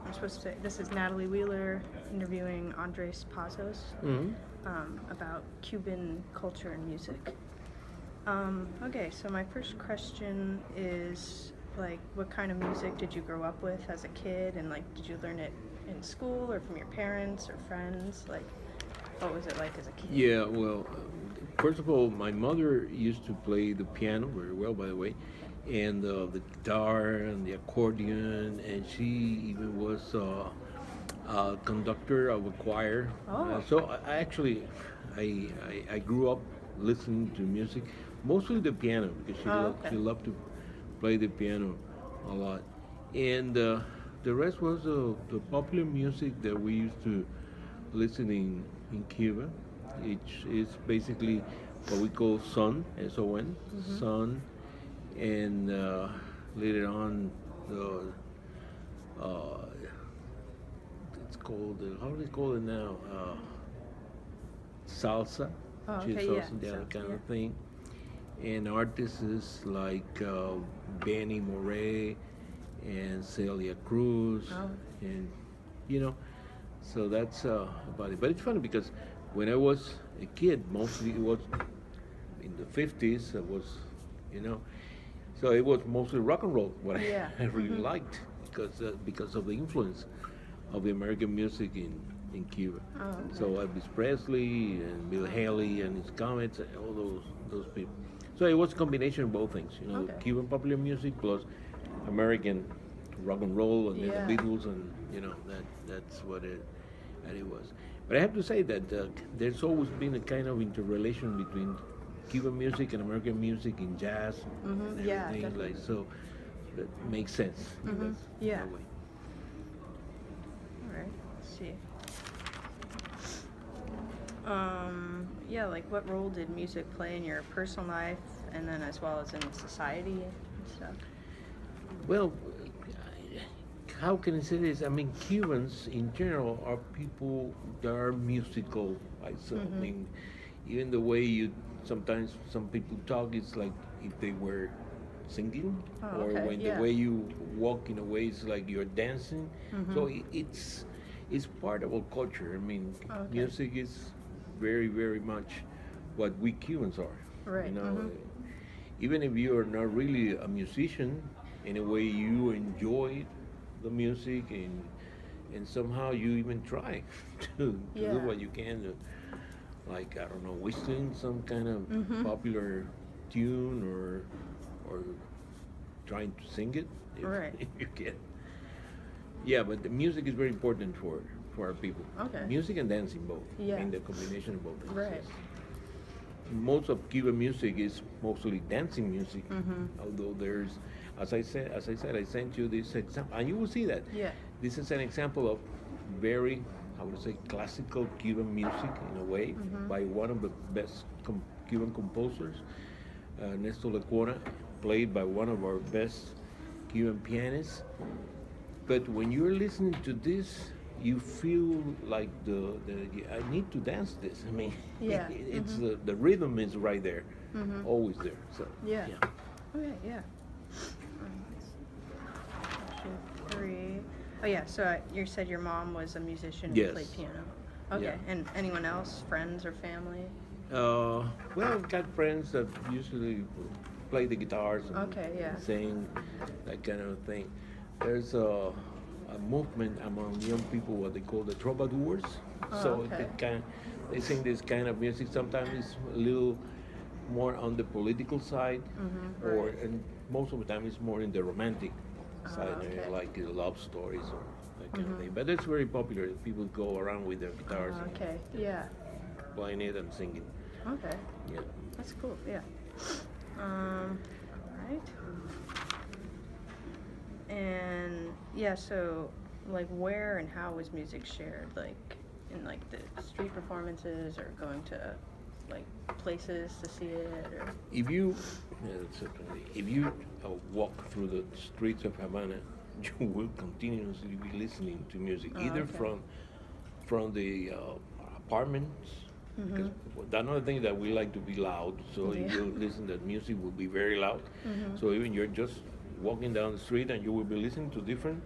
I'm supposed to say, this is Natalie Wheeler interviewing Andres Pazos about Cuban culture and music. Okay, so my first question is, like, what kind of music did you grow up with as a kid? And, like, did you learn it in school or from your parents or friends? Like, what was it like as a kid? Yeah, well, first of all, my mother used to play the piano very well, by the way, and the guitar and the accordion, and she even was a conductor of a choir. Oh. So I grew up listening to music, mostly the piano, because Okay. she loved to play the piano a lot, and the rest was the popular music that we used to listen in Cuba. It is basically what we call son, S-O-N, son, and later on the uh, it's called how do they call it now? Salsa, Oh, which is okay, yeah. also the other So, kind yeah. of thing. And artists like Benny Moré and Celia Cruz, Oh. and you know, so that's about it. But it's funny because when I was a kid, mostly it was in the 50s. It was, you know, so it was mostly rock and roll. What Yeah. I really liked because of the influence of the American music in Cuba. Oh, okay. So Elvis Presley and Bill Haley and his Comets, and all those people. So it was a combination of both things, you know, Okay. Cuban popular music plus American rock and roll, and then Yeah. the Beatles, and you know that's what it was. But I have to say that there's always been a kind of interrelation between Cuban music and American music in jazz and Yeah, everything, definitely. like so. That makes sense. Yeah. That way. All right. Let's see. Yeah, like, what role did music play in your personal life, and then as well as in society and stuff? Well, how can I say this? I mean, Cubans in general are people that are musical. I mean, even the way you sometimes some people talk, it's like if they were singing, Oh, or okay, when yeah. the way you walk in a way is like you're dancing. So it's part of our culture. I mean, Okay. music is very very much what we Cubans are. Right, You know, even if you are not really a musician, in a way you enjoy the music, and somehow you even try to Yeah. do what you can to, like, I don't know, whistling some kind of popular tune, or trying to sing it if, Right. if you can. Yeah, but the music is very important for our people. Okay. Music and dancing both. Yeah. I mean, the combination of both things. Right. Yes. Most of Cuban music is mostly dancing music, although there's, as I said, I sent you this example, and you will see that. Yeah. This is an example of very, I would say, classical Cuban music in a way, by one of the best Cuban composers, Néstor Lecuona, played by one of our best Cuban pianists. But when you're listening to this, you feel like I need to dance this. I mean, Yeah. it's the rhythm is right there, always there. So Yeah. Okay, yeah. Question 3. Oh, yeah, so you said your mom was a musician and Yes. played piano. Okay, Yeah. and anyone else, friends or family? Well, I've got friends that usually play the guitars and Okay, yeah. sing, that kind of thing. There's a movement among young people, what they call the troubadours. Oh, So okay. they sing this kind of music. Sometimes it's a little more on the political side, or right. and most of the time it's more in the romantic side, okay. like love stories or that kind of thing. But it's very popular. People go around with their guitars and Okay, yeah. playing it and singing. Okay, Yeah. that's cool, yeah. Alright. And, yeah, so, like, where and how was music shared? Like, in, like, the street performances, or going to, like, places to see it, or? If you, certainly, if you walk through the streets of Havana, you will continuously be listening to music, Oh, either okay. from the apartments. Because another thing that we like to be loud, so if Yeah. you listen, that music will be very loud. So even you're just walking down the street, and you will be listening to different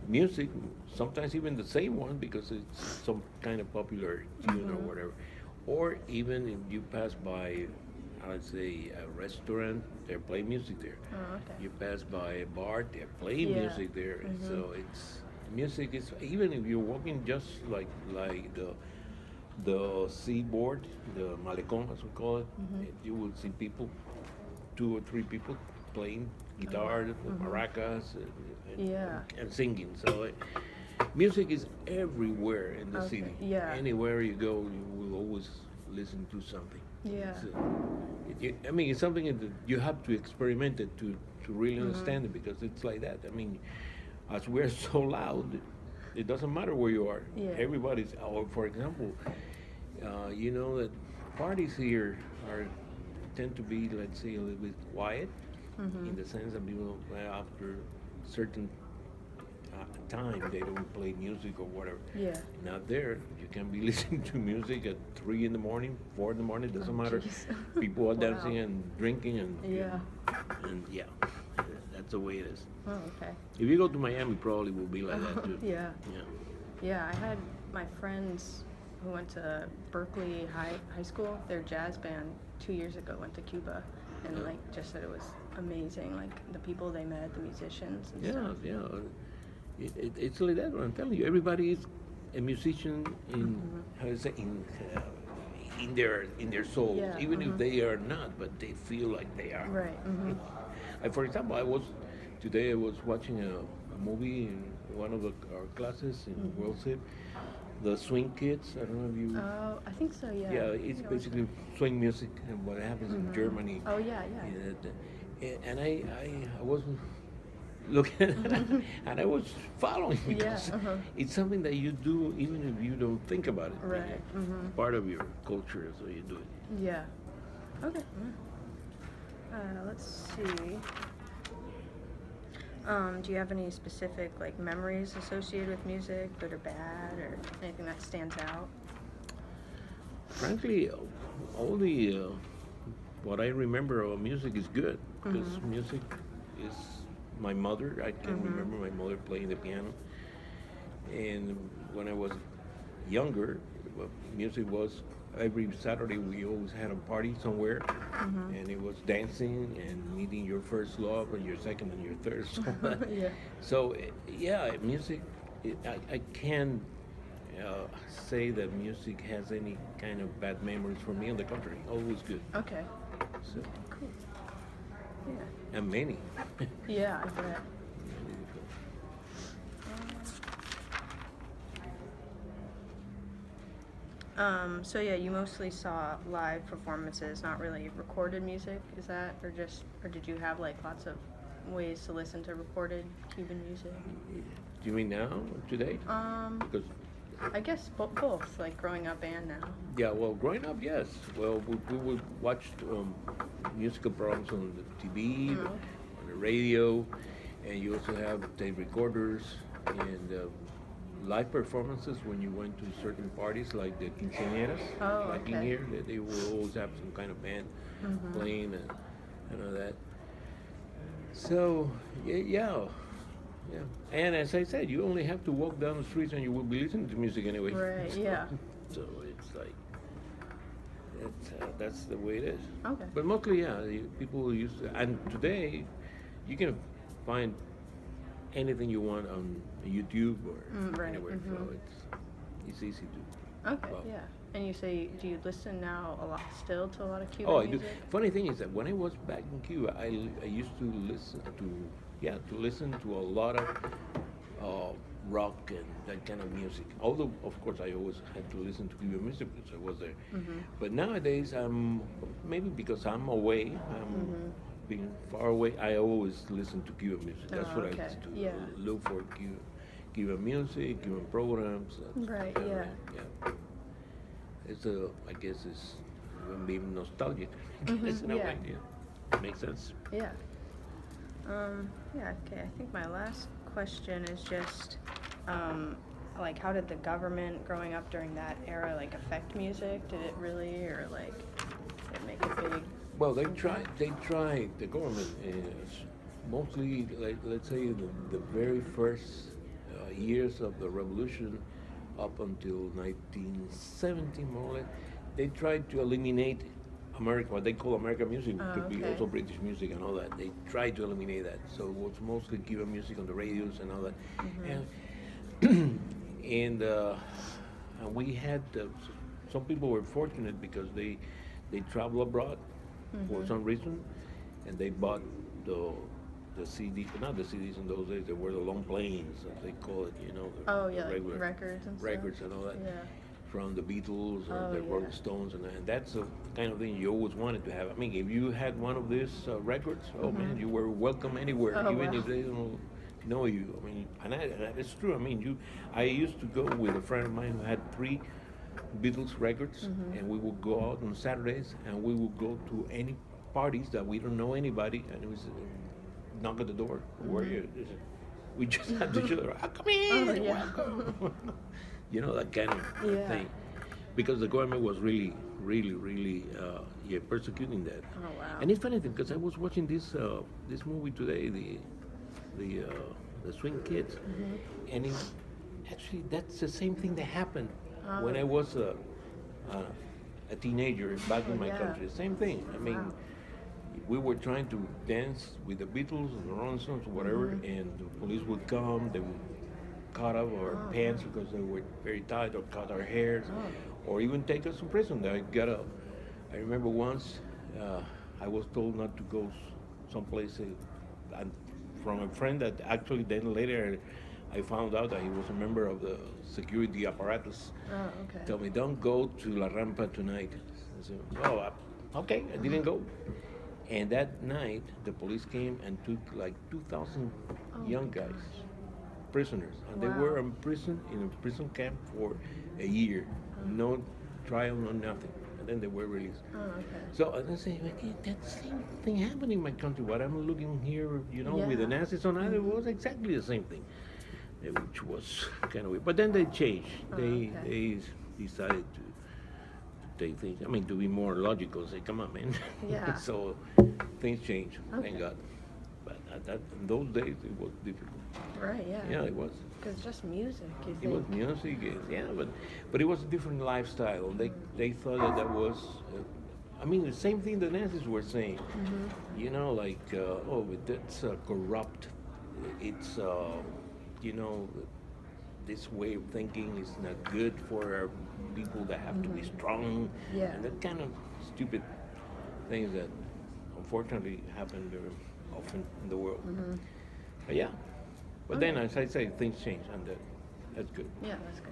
music, sometimes even the same one because it's some kind of popular tune or whatever. Or even if you pass by, I'd say, a restaurant, they're playing music there. Oh, okay. You pass by a bar, they're playing Yeah. music there. So it's music is even if you're walking just like the seaboard, the malecón as we call it, you will see people, 2 or 3 people playing guitar, maracas, Yeah. and singing. So music is everywhere in the Okay, city. yeah. Anywhere you go, you will always listen to something. Yeah. I mean, it's something that you have to experiment it to really understand it because it's like that. I mean, as we're so loud, it doesn't matter where you are. Yeah. Everybody's, or for example, you know that parties here tend to be, let's say, a little bit quiet in the sense that people, after certain time, they don't play music or whatever. Yeah. Not there. You can be listening to music at 3 in the morning, 4 in the morning, doesn't matter. Jeez. People are Wow. dancing and drinking and Yeah. and yeah, that's the way it is. Oh, okay. If you go to Miami, probably will be like that too. Yeah. Yeah. Yeah, I had my friends who went to Berkeley High School. Their jazz band 2 years ago went to Cuba, and like just said it was amazing. Like the people they met, the musicians and Yeah, stuff. yeah. It's like that. I'm telling you, everybody is a musician in how to say in their souls, Yeah, even if they are not, but they feel like they are. Right. For example, today I was watching a movie in one of our classes in World City, The Swing Kids. I don't know if you. Oh, I think so. Yeah. Yeah, it's basically swing music and what happens in Germany. Oh yeah, yeah. And I wasn't looking at it, and I was following because it's something that you do even if you don't think about it. Right. Part of your culture, so you do it. Yeah. Okay. Let's see. Do you have any specific like memories associated with music, good or bad, or anything that stands out? Frankly, all the what I remember of music is good because music is my mother. I can remember my mother playing the piano, and when I was younger, music was every Saturday we always had a party somewhere, and it was dancing and meeting your first love and your second and your third. So, Yeah. so yeah, music. I can't say that music has any kind of bad memories for me. On the contrary, always good. Okay. So, Cool. Yeah. and many. Yeah, I bet. So yeah, you mostly saw live performances, not really recorded music, is that? Or did you have like lots of ways to listen to recorded Cuban music? Do you mean now, today? Because I guess both, like growing up and now. yeah, well, growing up, yes. Well, we would watch musical programs on the TV, on the radio, and you also have tape recorders and live performances when you went to certain parties, like the quinceañeras, Oh, like in okay. here, they will always have some kind of band playing and all that. So, yeah. And as I said, you only have to walk down the streets and you will be listening to music anyway. Right, yeah. So it's like, that's the way it is. Okay. But mostly, yeah, people used to, and today, you can find anything you want on YouTube or Right, anywhere. So it's easy to. Okay, Well, yeah. And you say, do you listen now a lot still to a lot of Cuban Oh, I do. music? Funny thing is that when I was back in Cuba, I used to listen to a lot of rock and that kind of music. Although, of course, I always had to listen to Cuban music because I was there. But nowadays, maybe because I'm away, being far away, I always listen to Cuban music. That's Oh, what okay. I listen to. Yeah. Look for Cuban music, Cuban programs. Right, yeah. Yeah. It's I guess it's being nostalgic. I guess in a yeah. way, yeah. Makes sense. Yeah. Yeah, okay. I think my last question is just, like, how did the government growing up during that era, like, affect music? Did it really, or, like, did it make a big... Well, they tried. The government is mostly, like, let's say, the very first years of the revolution up until 1970, more or less, they tried to eliminate America, what they call American music, could be okay. also British music and all that. They tried to eliminate that. So it was mostly Cuban music on the radios and all that. And we had some people were fortunate because they travel abroad for some reason, and they bought the CD, not the CDs in those days. They were the long planes, as they call it, you know. The regular records and stuff. records and all that. Yeah. From the Beatles or Oh, the yeah. Rolling Stones, and that's the kind of thing you always wanted to have. I mean, if you had one of these records, oh man, you were welcome anywhere, Oh, even wow. if they don't know you. I mean, and it's true. I mean, I used to go with a friend of mine who had 3 Beatles records, and we would go out on Saturdays, and we would go to any parties that we don't know anybody, and it was knock at the door. Where are you? We just had each other. Come in, Oh, yeah. welcome. You know, that kind of Yeah. thing, because the government was really persecuting that. Oh, wow. And it's funny because I was watching this movie today, the Swing Kids, and actually that's the same thing that happened when I was a teenager back in my yeah. country. Same thing. I mean, Wow. we were trying to dance with the Beatles and the Rolling Stones or whatever, and the police would come. They would cut off our pants because they were very tight, or cut our hairs, or even take us to prison. I remember once I was told not to go someplace, and from a friend that actually then later I found out that he was a member of the security apparatus. Oh, okay. Tell me, don't go to La Rampa tonight. I said, well, okay, I didn't go. And that night, the police came and took like 2,000 young guys, prisoners, and they Wow. were in a prison camp for a year, no trial, no nothing, and then they were released. Oh, okay. So I say, okay, that same thing happened in my country. What I'm looking here, with the Yeah. Nazis on it was exactly the same thing, which was kind of weird. But then they changed. okay. They decided to take things. I mean, to be more logical. Say, come on, man. Yeah. So things changed. Okay. Thank God. But in those days, it was difficult. Right, yeah. Yeah, it was. Because just music, you It was think. music, yeah, but it was a different lifestyle. They thought that was, I mean, the same thing the Nazis were saying. You know, like, oh, but that's corrupt. It's, this way of thinking is not good for people that have to be strong. Yeah. And that kind of stupid things that unfortunately happen very often in the world. But yeah. But then, as I say, things change, and that's good. Yeah, that's good.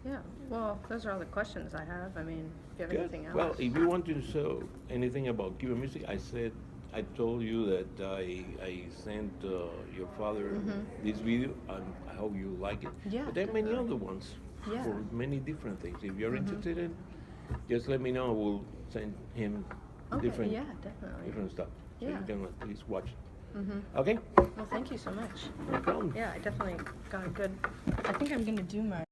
Yeah, well, those are all the questions I have. I mean, if you have Good. anything else. Well, if you want to know anything about Cuban music, I told you that I sent your father this video, and I hope you like it. Yeah, But there are many definitely. other ones Yeah. for many different things. If you're interested in, just let me know. We'll send him Okay, different yeah, definitely. different stuff, so Yeah. you can at least watch it. Okay? Well, thank you so much. No problem. Yeah, I definitely got a good. I think I'm going to do my